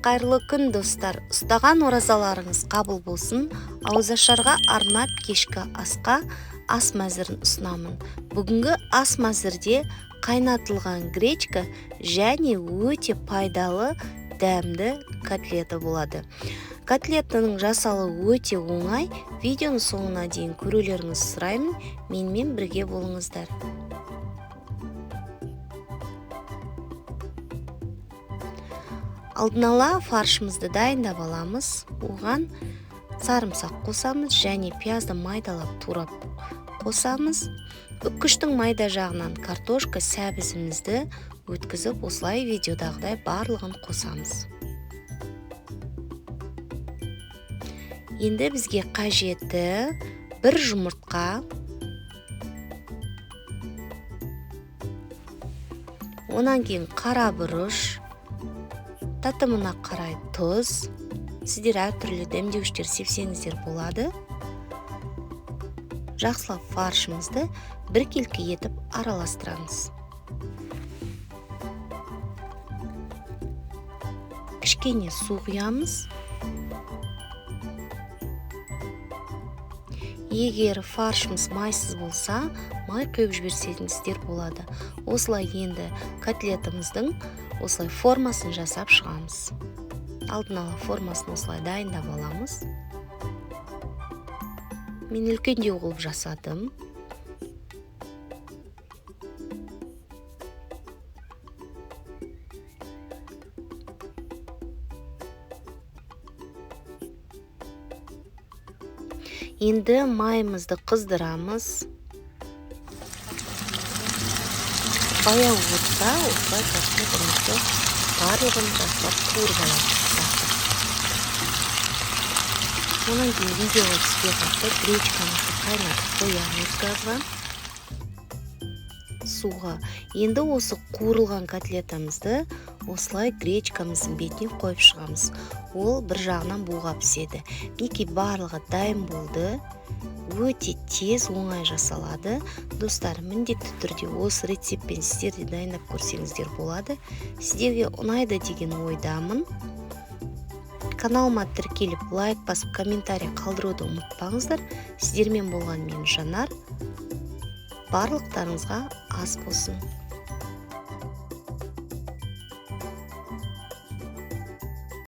Қайырлы күн достар, ұстаған оразаларыңыз қабыл болсын. Ауызашарға арнап кешкі асқа ас мәзірін ұсынамын. Бүгінгі ас мәзірде қайнатылған гречка және өте пайдалы дәмді котлета болады. Котлетаның жасалы өте оңай. Видеоның соңына дейін көрулеріңізді сұраймын. Менімен бірге болыңыздар. Алдын ала фаршымызды дайындап аламыз. Оған сарымсақ қосамыз және пиязды майдалап турап қосамыз. Үккіштің майда жағынан картошка сәбізімізді өткізіп, осылай видеодағыдай барлығын қосамыз. Енді бізге қажеті бір жұмыртқа, онан кейін қара бұрыш, татымына қарай тұз. Сіздер әртүрлі дәмдеуіштер сепсеңіздер болады. Жақсылап фаршымызды біркелкі етіп араластырамыз. Кішкене су құямыз. Егер фаршымыз майсыз болса, май құйып жіберсеңіздер болады. Осылай енді котлетіміздің осылай формасын жасап шығамыз. Алдын ала формасын осылай дайындап аламыз. Мен үлкендеу қылып жасадым. Енді майымызды қыздырамыз. Баяу отта осылай котлетімізді барлығын жасап қуырып аламыз. Онан кейін видеоға түспей қалса гречкамызды қайнатып қоямыз газға, суға. Енді осы қуырылған котлетамызды осылай гречкамыздың бетіне қойып шығамыз. Ол бір жағынан буға піседі. Мінекей барлығы дайын болды. Өте тез, оңай жасалады. Достар, міндетті түрде осы рецептпен сіздер де дайындап көрсеңіздер болады. Сіздерге ұнайды деген ойдамын. Каналыма тіркеліп, лайк басып, комментарий қалдыруды ұмытпаңыздар. Сіздермен болған мен Жанар. Барлықтарыңызға ас болсын.